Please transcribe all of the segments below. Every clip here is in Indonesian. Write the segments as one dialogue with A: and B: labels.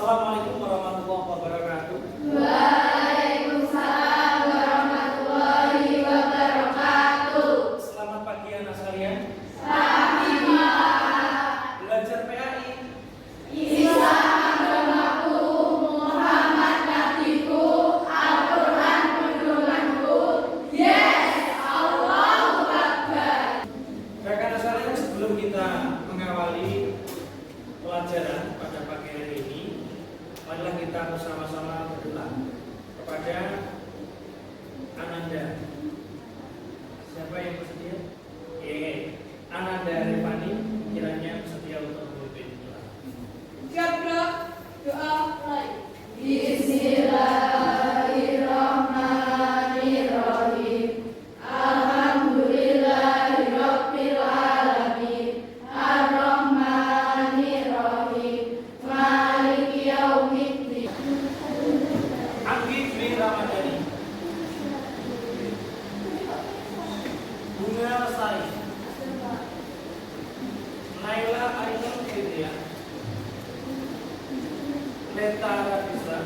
A: Assalamualaikum warahmatullahi wabarakatuh.
B: Waalaikumsalam warahmatullahi wabarakatuh.
A: Selamat pagi anak sekalian.
B: Selamat malam.
A: Belajar PAI.
B: Isa agamaku, Muhammad nabiku, Al-Quran pedomanku. Yes, Allahu Akbar.
A: Baik anak sekalian, sebelum kita mengawali pelajaran pada pagi hari ini, marilah kita bersama-sama berdoa kepada Ananda. Siapa yang bersedia? Ananda Revani, kiranya bersedia untuk memimpin doa.
B: Siap, Bro. Doa mulai. Bismillahirrahmanirrahim. Alhamdulillahirabbil alamin. Ar-Rahmanirrahim. Maliki yaumiddin.
A: Anggi Dwi Ramadhani, Bunga Lestari, Naila Ainul Kridia, Leta Radisa.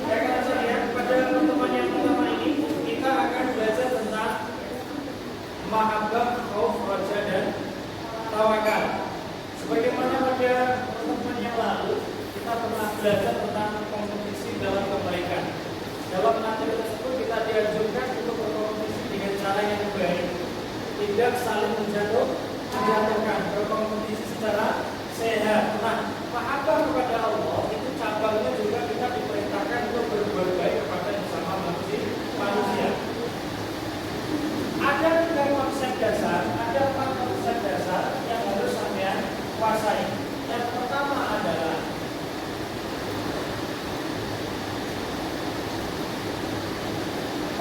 A: Rekan saya, pada pertemuan yang pertama ini kita akan belajar tentang mahabbah, khauf, raja dan tawakal. Sebagaimana pada pertemuan yang lalu kita pernah belajar tentang kompetisi dalam kebaikan. Dalam materi tersebut kita dianjurkan untuk berkompetisi dengan cara yang baik, tidak saling menjatuhkan, berkompetisi secara sehat. Nah, mahabbah kepada Allah itu cabangnya juga kita diperintahkan untuk berbuat baik kepada sesama manusia. Ada 3 konsep dasar, ada 4 konsep dasar yang harus sampean kuasai. Yang pertama adalah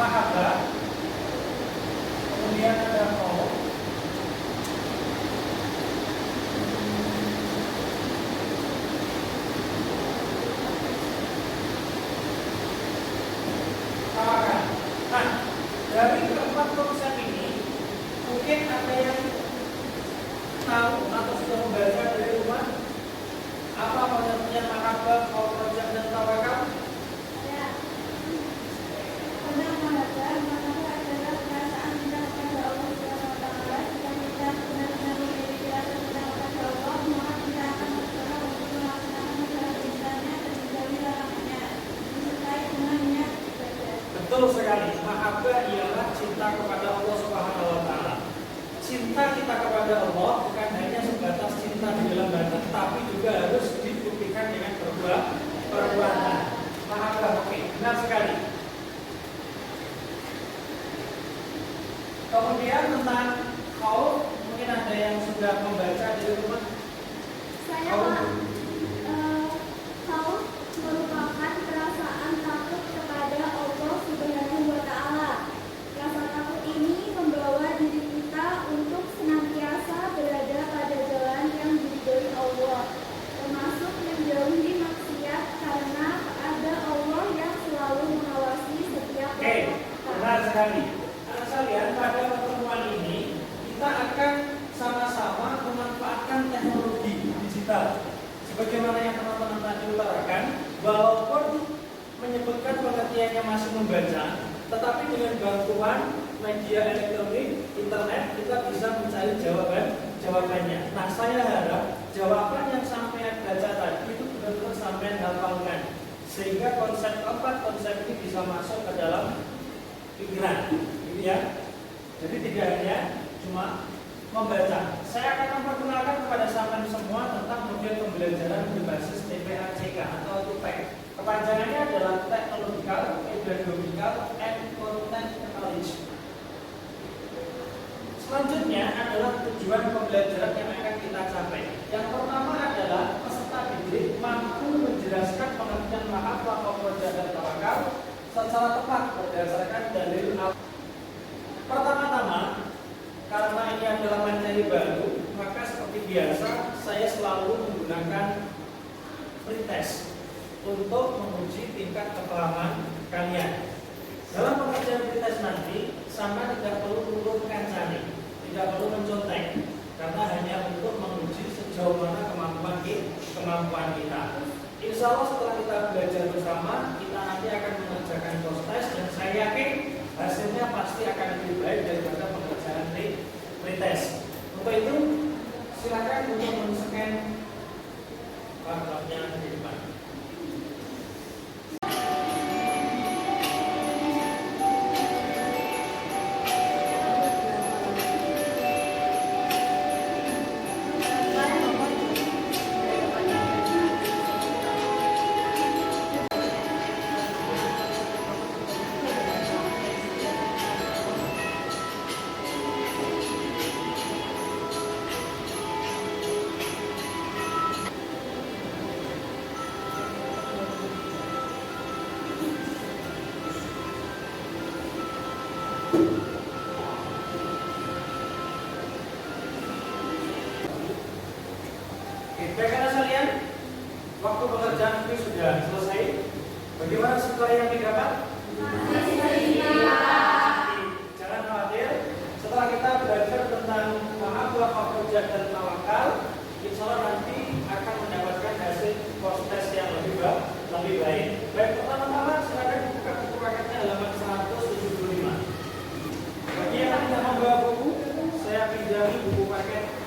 A: mahabbah, kemudian ada khauf, tawakal. Nah, dari keempat konsep ini mungkin ada yang tahu atau sudah membaca dari rumah apa konsepnya mahabbah, khauf, raja dan tawakal. Betul sekali, mahabbah ialah cinta kepada Allah Subhanahu wa taala. Cinta kita kepada Allah bukan hanya sebatas cinta di dalam hati, tapi juga harus dibuktikan dengan perbuatan. Mahabbah, oke, benar sekali. Kemudian tentang khauf, mungkin ada yang sudah membaca di rumah.
C: Saya Pak, khauf merupakan perasaan takut kepada Allah Subhanahu wa taala. Rasa takut ini membawa diri kita untuk senantiasa berada pada jalan yang diridhoi Allah, termasuk menjauhi maksiat karena ada Allah yang selalu mengawasi setiap
A: Oke, benar sekali. Anak sekalian, pada pertemuan ini kita akan sama-sama memanfaatkan teknologi digital. Sebagaimana yang teman-teman tadi utarakan, walaupun menyebutkan pengertiannya masih membaca, tetapi dengan bantuan media elektronik, internet, kita bisa mencari jawabannya. Nah, saya harap jawaban yang sampai baca tadi itu benar-benar sampai hafalkan, sehingga keempat konsep ini bisa masuk ke dalam pikiran, gitu ya. Jadi tidak hanya cuma membaca. Saya akan memperkenalkan kepada sampean semua tentang model pembelajaran berbasis TPACK atau TUPEK. Kepanjangannya adalah Technological, Pedagogical, and Content Knowledge. Selanjutnya adalah tujuan pembelajaran yang akan kita capai. Yang pertama adalah peserta didik mampu menjelaskan pengertian mahabbah, khauf, raja dan tawakal secara tepat berdasarkan dalil al. Pertama-tama, karena ini adalah materi baru, maka seperti biasa saya selalu menggunakan pretest untuk menguji tingkat kepahaman kalian. Dalam pengerjaan pretest nanti, sama tidak perlu turunkan cari, tidak perlu mencontek, karena hanya untuk menguji sejauh mana kemampuan kemampuan kita. Insya Allah setelah kita belajar bersama, kita nanti akan mengerjakan post test dan saya yakin hasilnya pasti akan lebih baik daripada pengerjaan pretest. Untuk itu, silakan untuk men-scan barcode-nya di depan. Baiklah sekalian, waktu pengerjaan ini sudah selesai. Bagaimana skor yang didapat? Jangan khawatir. Setelah kita belajar tentang mahabbah, khawfujah dan tawakal, insya Allah nanti akan mendapatkan hasil post test yang lebih baik. Baik, pertama-tama silakan buka buku paketnya halaman 175. Bagi yang tidak membawa buku, saya pinjami buku paket.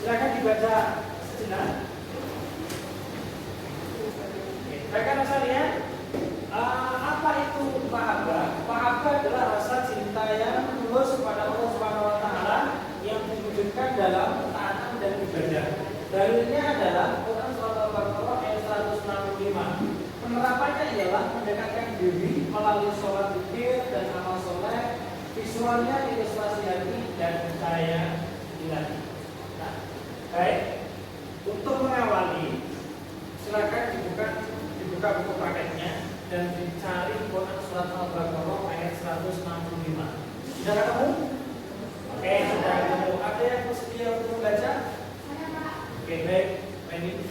A: Silakan dibaca sejenak. Rekan sekalian, apa itu mahabbah? Mahabbah adalah rasa cinta yang tulus kepada Allah Subhanahu wa taala yang diwujudkan dalam taatan dan ibadah. Dalilnya adalah Quran surat Al-Baqarah ayat 165. Penerapannya ialah mendekatkan diri melalui sholat zikir dan amal soleh, visualnya ilustrasi hati dan percaya ilahi. Baik, untuk mengawali, silakan dibuka buku paketnya dan dicari Quran surat Al-Baqarah ayat 165. Sudah ketemu? Oke, sudah ketemu. Ada yang bersedia untuk membaca? Oke, baik. Ini.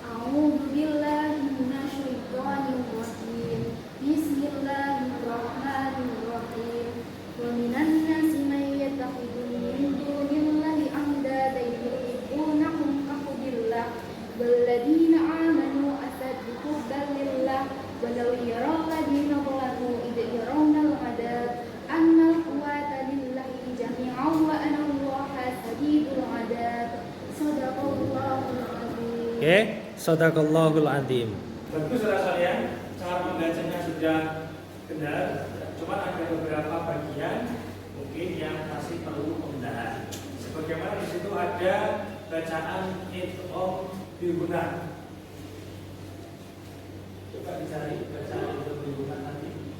C: A'udzu billahi minasyaitonir rajim. Bismillahirrahmanirrahim. Wa minan nasi may yattakhidhu min dunillahi andadan yuhibbunahum ka hubbillah walladzina amanu ashaddu hubban lillah walau yaral ladzina zalamu idh yarawnal 'adzab annal quwwata lillahi jami'an wa anna Allaha shadidul 'adzab. Shadaqallahul 'azim.
D: Oke, sadaqallahul adzim.
A: Bagus saudara sekalian, cara membacanya sudah benar. Cuma ada beberapa bagian mungkin yang masih perlu pembenahan. Sebagaimana di situ ada bacaan idgham biguna. Coba dicari bacaan idgham biguna nanti.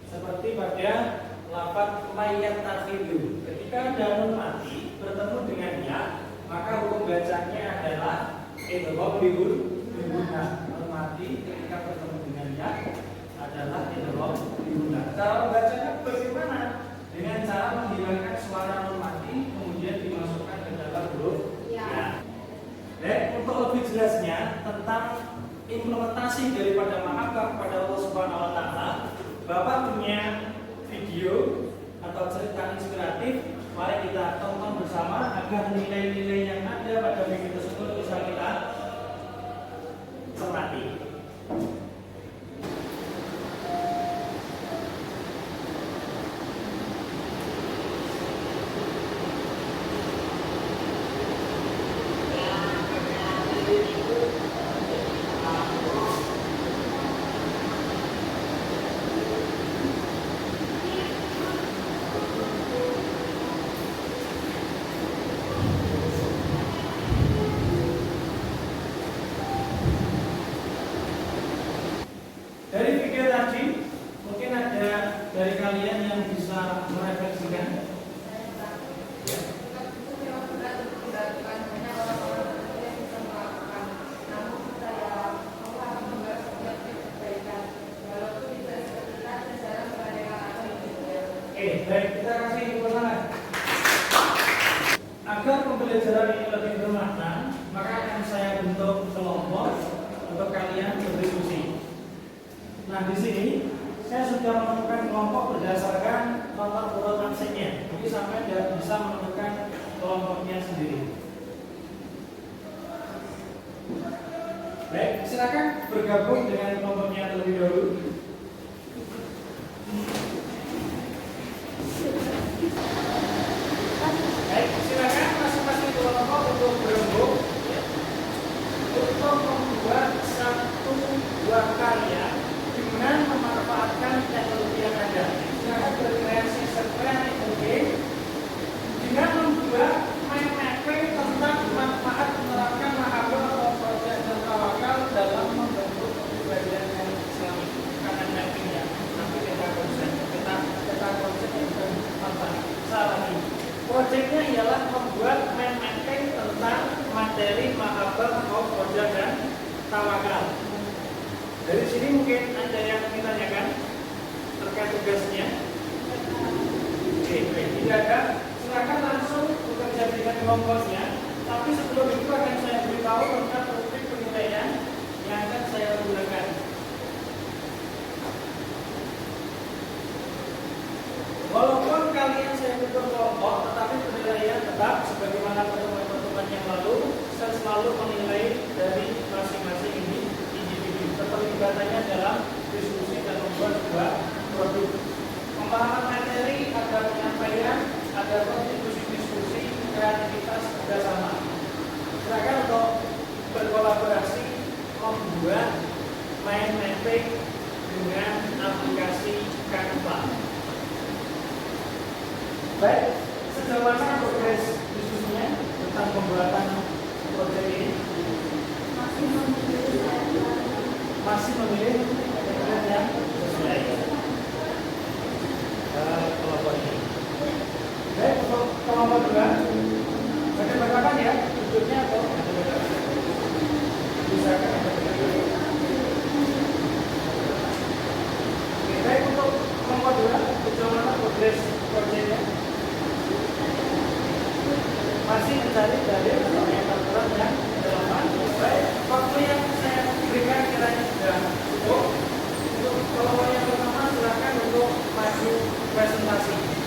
A: Seperti pada lafaz mayat takhidu. Ketika ada nun mati bertemu dengan ya, maka hukum bacanya adalah idgham biguna. Nun mati ketika bertemu dengan ya adalah idgham biguna. Cara membacanya bagaimana? Dengan cara menghilangkan suara nun mati kemudian dimasukkan ke dalam huruf ya. Dan untuk lebih jelasnya tentang implementasi daripada mahabbah kepada Allah Subhanahu wa taala, Bapak punya video atau cerita inspiratif. Mari kita tonton bersama agar nilai-nilai yang ada pada video tersebut bisa kita cermati. Dari video tadi, mungkin ada dari kalian yang bisa merefleksikan. Ya. Baik, kita kasih kewenangan. Agar pembelajaran ini lebih bermakna, maka akan saya bentuk kelompok untuk kalian berdiskusi. Nah, di sini saya sudah menemukan kelompok berdasarkan nomor urut absennya. Jadi sampai tidak bisa menemukan kelompoknya sendiri. Baik, silakan bergabung dengan kelompoknya terlebih dahulu. Baik, silakan masing-masing kelompok untuk berembuk untuk membuat satu buah karya dengan memanfaatkan teknologi yang ada. Silakan berkreasi sekreatif mungkin dengan membuat mind mapping tentang manfaat menerapkan mahabah atau proyek dan tawakal dalam membentuk kepribadian yang Islami. Karena mappingnya nanti kita konsep yang bermanfaat. Salah ini. Proyeknya ialah membuat mind mapping tentang materi mahabah atau proyek dan tawakal. Dari sini mungkin ada yang ingin tanyakan terkait tugasnya. Oke, tidak ada. Silakan langsung bekerja dengan kelompoknya. Tapi sebelum itu akan saya beritahu tentang rubrik penilaian yang akan saya gunakan. Walaupun kalian saya bentuk kelompok, tetapi penilaian tetap sebagaimana pertemuan-pertemuan yang lalu, saya selalu menilai dari masing-masing ini individu. Keterlibatannya dalam diskusi dan membuat sebuah produk. Pemahaman materi, ada penyampaian, ada kontribusi diskusi, kreativitas, kerjasama. Silakan untuk berkolaborasi membuat mind mapping dengan aplikasi Canva. Baik, sejauh mana progres diskusinya tentang pembuatan proyek ini? Masih memilih yang sesuai kelompok ini. Baik, untuk kelompok dua, bagaimana ya tujuannya atau bisa kan? Baik, untuk kelompok dua, sejauh mana progres proyeknya? Masih mencari dalil atau aturan yang relevan. Baik, waktu yang saya berikan kiranya sudah cukup. Untuk kelompok yang pertama silakan untuk maju presentasi.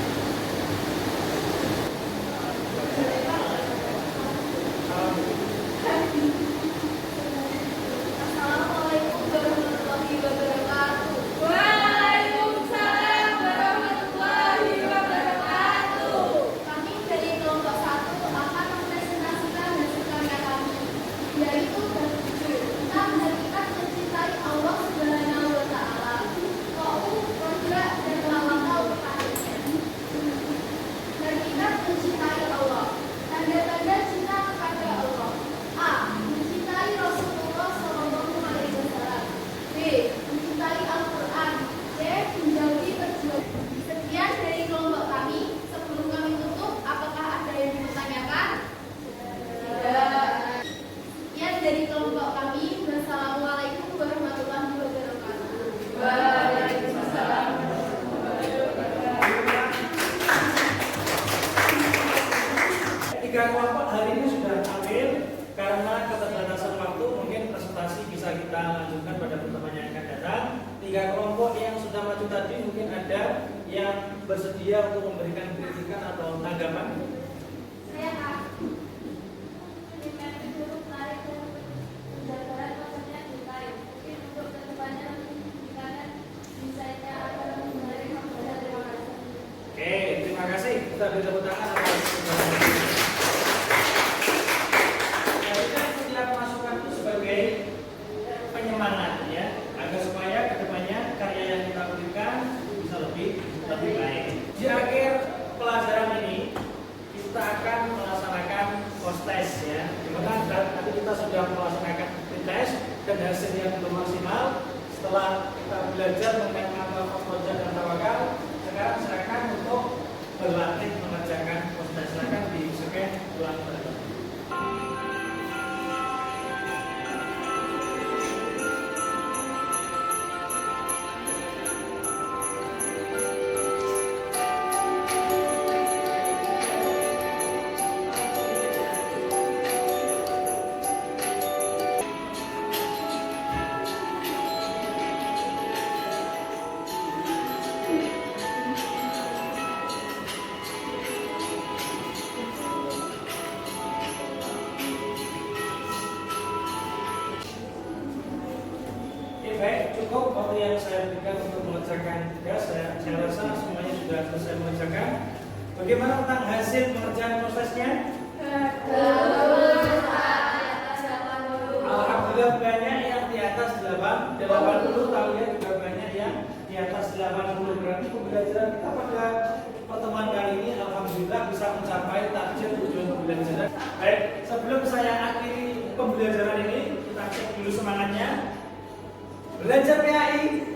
B: Assalamualaikum warahmatullahi wabarakatuh.
C: Waalaikumsalam warahmatullahi wabarakatuh.
B: Kami dari kelompok 1 akan mempresentasikan hasil karya kami, yaitu berjudul tentang hakikat mencintai Allah Subhanahu wa Ta'ala. Qau, Qadra, dan Tawakal kepadanya. Hakikat mencintai Allah. Tanda-tanda cinta kepada Allah. A. Mencintai Rasulullah SAW. B. Mencintai Al-Quran. C. Menjauhi perjuangan. Sekian dari kelompok kami. Sebelum kami tutup, apakah ada yang ditanyakan? Tidak. Sekian dari kelompok kami. Wassalamualaikum warahmatullahi wabarakatuh.
C: Waalaikumsalam.
A: Tiga kelompok hari ini sudah ambil karena keterbatasan waktu, mungkin presentasi bisa kita lanjutkan pada pertemuan yang akan datang. Tiga kelompok yang sudah maju tadi mungkin ada yang bersedia untuk memberikan kritikan atau tanggapan.
C: Saya Kak. Dengan dulu menarik ke penjabaran konsepnya detail. Mungkin untuk kedepannya gimana desainnya akan menarik kepada terima kasih.
A: Oke, terima kasih. Kita beri tepuk tangan atas setiap masukan itu sebagai penyemangat ya, agar supaya kedepannya karya yang kita berikan bisa lebih baik. Di akhir pelajaran ini kita akan melaksanakan post test ya, dimana nanti kita sudah melaksanakan pretest dan hasil yang belum maksimal. Setelah kita belajar mengenai makna proyek dan tawakal, sekarang silakan untuk berlatih mengerjakan post test. Silakan di scan ulang kembali. saya berikan untuk mengerjakan tugas. Saya rasa semuanya sudah selesai mengerjakan. Bagaimana tentang hasil pengerjaan prosesnya? Alhamdulillah banyak yang di atas 80 tahu ya, juga banyak yang di atas 80. Berarti pembelajaran kita pada pertemuan kali ini alhamdulillah bisa mencapai target tujuan pembelajaran. Baik, sebelum saya akhiri pembelajaran ini, kita cek dulu semangatnya. Belajar PAI